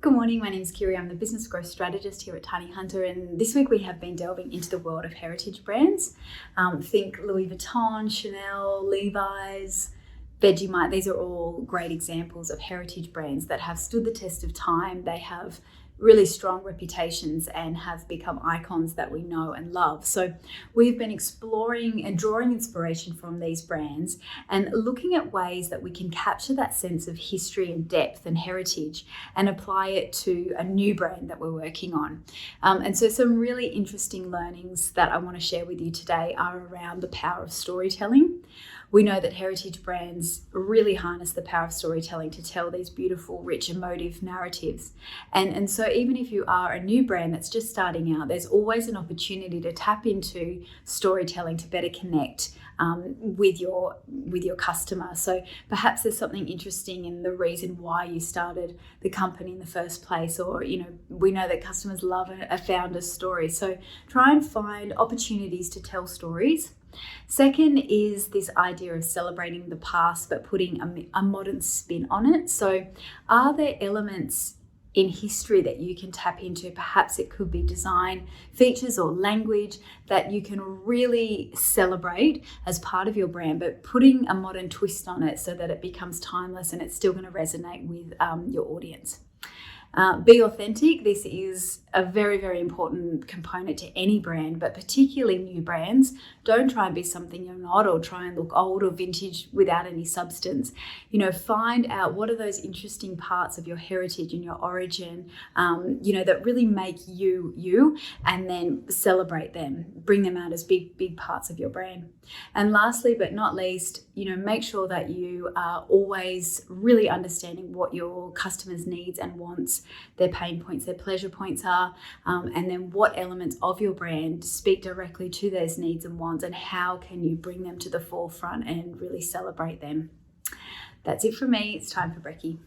Good morning, my name is Kiri. I'm the business growth strategist here at Tiny Hunter, and this week we have been delving into the world of heritage brands. Think Louis Vuitton, Chanel, Levi's, Vegemite. These are all great examples of heritage brands that have stood the test of time. They have really strong reputations and have become icons that we know and love. So we've been exploring and drawing inspiration from these brands and looking at ways that we can capture that sense of history and depth and heritage and apply it to a new brand that we're working on. And so some really interesting learnings that I want to share with you today are around the power of storytelling. We know that heritage brands really harness the power of storytelling to tell these beautiful, rich, emotive narratives. And so even if you are a new brand that's just starting out, there's always an opportunity to tap into storytelling to better connect with your customer. So perhaps there's something interesting in the reason why you started the company in the first place, or we know that customers love a founder's story. So try and find opportunities to tell stories. Second is this idea of celebrating the past but putting a modern spin on it. So are there elements in history that you can tap into? Perhaps it could be design features or language that you can really celebrate as part of your brand, but putting a modern twist on it so that it becomes timeless and it's still going to resonate with your audience. Be authentic. This is a very, very important component to any brand, but particularly new brands. Don't try and be something you're not, or try and look old or vintage without any substance. Find out what are those interesting parts of your heritage and your origin, that really make you, and then celebrate them. Bring them out as big parts of your brand. And lastly, but not least, make sure that you are always really understanding what your customers' needs and wants, their pain points, their pleasure points are, and then what elements of your brand speak directly to those needs and wants, and how can you bring them to the forefront and really celebrate them. That's it from me. It's time for brekkie.